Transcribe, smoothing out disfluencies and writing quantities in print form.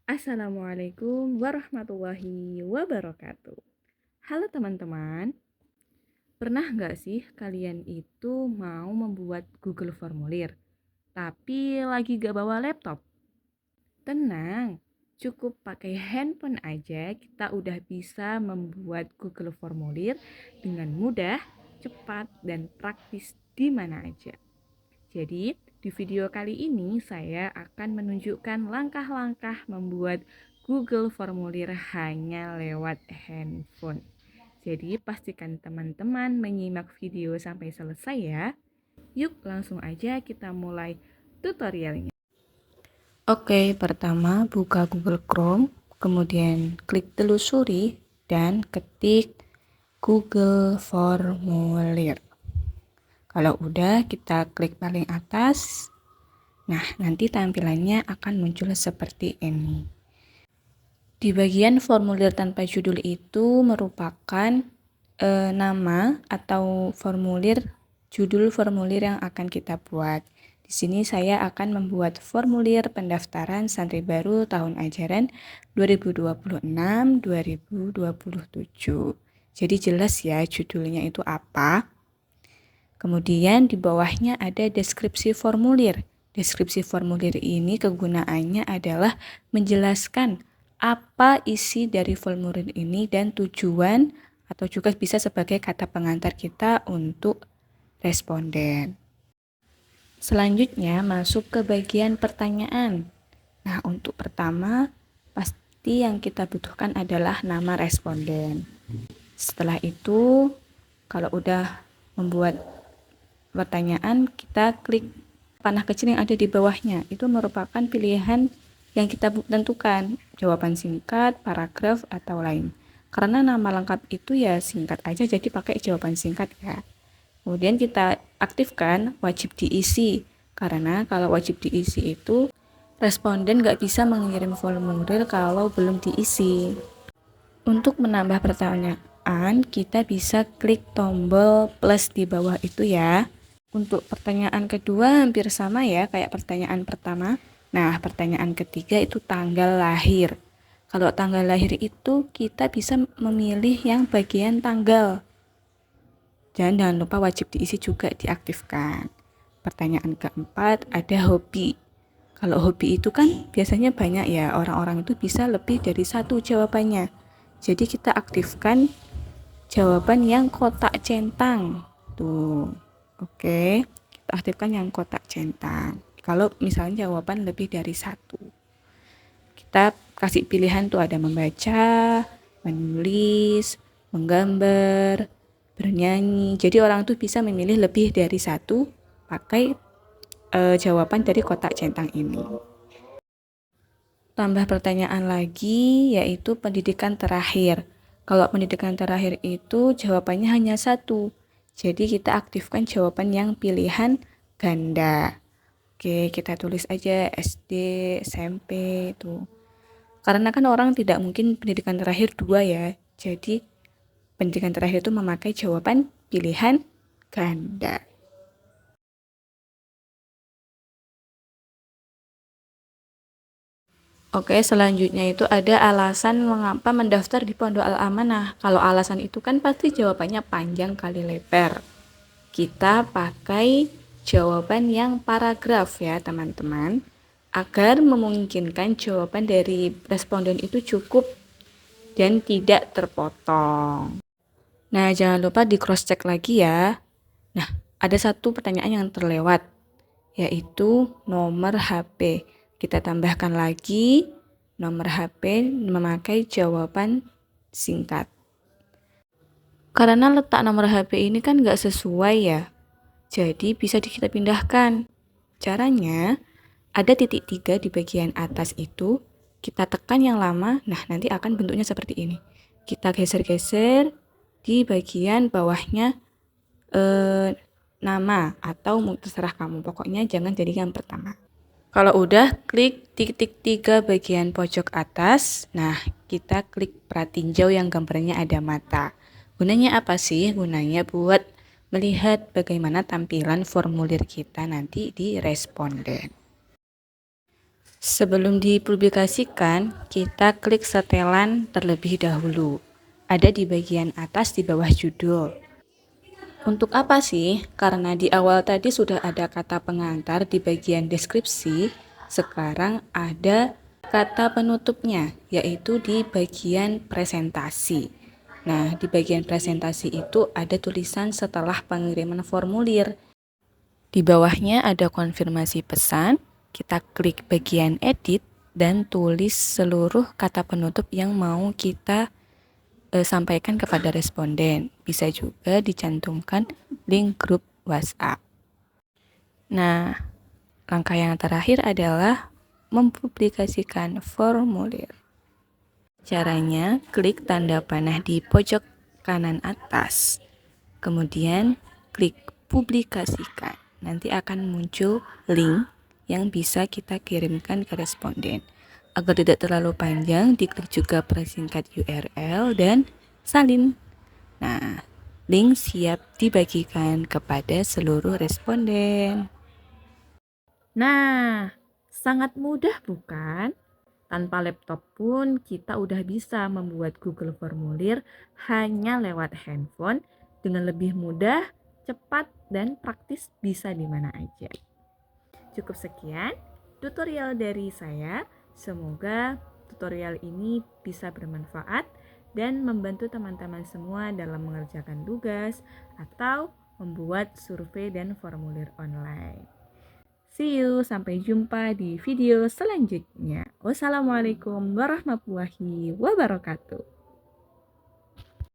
Assalamualaikum warahmatullahi wabarakatuh. Halo teman-teman, pernah nggak sih kalian itu mau membuat Google Formulir, tapi lagi gak bawa laptop? Tenang, cukup pakai handphone aja kita udah bisa membuat Google Formulir dengan mudah, cepat, dan praktis di mana aja. Jadi, di video kali ini saya akan menunjukkan langkah-langkah membuat Google Formulir hanya lewat handphone. Jadi, pastikan teman-teman menyimak video sampai selesai ya. Yuk, langsung aja kita mulai tutorialnya. Oke, pertama buka Google Chrome, kemudian klik telusuri dan ketik Google Formulir. Kalau udah, kita klik paling atas. Nah, nanti tampilannya akan muncul seperti ini. Di bagian formulir tanpa judul itu merupakan nama atau judul formulir yang akan kita buat. Di sini saya akan membuat formulir pendaftaran santri baru tahun ajaran 2026-2027. Jadi jelas ya judulnya itu apa. Kemudian di bawahnya ada deskripsi formulir. Deskripsi formulir ini kegunaannya adalah menjelaskan apa isi dari formulir ini dan tujuan atau juga bisa sebagai kata pengantar kita untuk responden. Selanjutnya masuk ke bagian pertanyaan. Nah, untuk pertama pasti yang kita butuhkan adalah nama responden. Setelah itu, kalau udah membuat pertanyaan, kita klik panah kecil yang ada di bawahnya. Itu merupakan pilihan yang kita tentukan, jawaban singkat, paragraf, atau lain. Karena nama lengkap itu ya singkat aja, jadi pakai jawaban singkat ya. Kemudian kita aktifkan wajib diisi, karena kalau wajib diisi itu responden nggak bisa mengirim formulir kalau belum diisi. Untuk menambah pertanyaan, kita bisa klik tombol plus di bawah itu ya. Untuk pertanyaan kedua hampir sama ya kayak pertanyaan pertama. Nah, pertanyaan ketiga itu tanggal lahir. Kalau tanggal lahir itu kita bisa memilih yang bagian tanggal. Jangan lupa wajib diisi juga diaktifkan. Pertanyaan keempat ada hobi. Kalau hobi itu kan biasanya banyak ya, orang-orang itu bisa lebih dari satu jawabannya. Jadi kita aktifkan jawaban yang kotak centang. Tuh. Oke, kita aktifkan yang kotak centang. Kalau misalnya jawaban lebih dari satu, kita kasih pilihan tuh ada membaca, menulis, menggambar, bernyanyi. Jadi orang tuh bisa memilih lebih dari satu pakai jawaban dari kotak centang ini. Tambah pertanyaan lagi yaitu pendidikan terakhir. Kalau pendidikan terakhir itu jawabannya hanya satu. Jadi kita aktifkan jawaban yang pilihan ganda. Oke, kita tulis aja SD, SMP itu. Karena kan orang tidak mungkin pendidikan terakhir dua ya. Jadi pendidikan terakhir itu memakai jawaban pilihan ganda. Oke, selanjutnya itu ada alasan mengapa mendaftar di Pondok Al-Amanah. Kalau alasan itu kan pasti jawabannya panjang kali lebar. Kita pakai jawaban yang paragraf ya teman-teman, agar memungkinkan jawaban dari responden itu cukup dan tidak terpotong. Nah, jangan lupa di cross check lagi ya. Nah, ada satu pertanyaan yang terlewat, yaitu nomor HP. Kita tambahkan lagi nomor HP memakai jawaban singkat. Karena letak nomor HP ini kan nggak sesuai ya, jadi bisa kita pindahkan. Caranya, ada titik 3 di bagian atas itu, kita tekan yang lama, nah nanti akan bentuknya seperti ini. Kita geser-geser di bagian bawahnya nama atau terserah kamu, pokoknya jangan jadi yang pertama. Kalau udah, klik titik 3 bagian pojok atas. Nah, kita klik pratinjau yang gambarnya ada mata. Gunanya apa sih? Gunanya buat melihat bagaimana tampilan formulir kita nanti di responden. Sebelum dipublikasikan, kita klik setelan terlebih dahulu. Ada di bagian atas di bawah judul. Untuk apa sih? Karena di awal tadi sudah ada kata pengantar di bagian deskripsi, sekarang ada kata penutupnya, yaitu di bagian presentasi. Nah, di bagian presentasi itu ada tulisan setelah pengiriman formulir. Di bawahnya ada konfirmasi pesan, kita klik bagian edit dan tulis seluruh kata penutup yang mau kita sampaikan kepada responden. Bisa juga dicantumkan link grup WhatsApp. Nah, langkah yang terakhir adalah mempublikasikan formulir. Caranya, klik tanda panah di pojok kanan atas. Kemudian, klik publikasikan. Nanti akan muncul link yang bisa kita kirimkan ke responden. Agar tidak terlalu panjang, diklik juga persingkat URL dan salin. Nah, link siap dibagikan kepada seluruh responden. Nah, sangat mudah bukan? Tanpa laptop pun kita udah bisa membuat Google Formulir hanya lewat handphone dengan lebih mudah, cepat, dan praktis bisa di mana aja. Cukup sekian tutorial dari saya. Semoga tutorial ini bisa bermanfaat dan membantu teman-teman semua dalam mengerjakan tugas atau membuat survei dan formulir online. See you, sampai jumpa di video selanjutnya. Wassalamualaikum warahmatullahi wabarakatuh.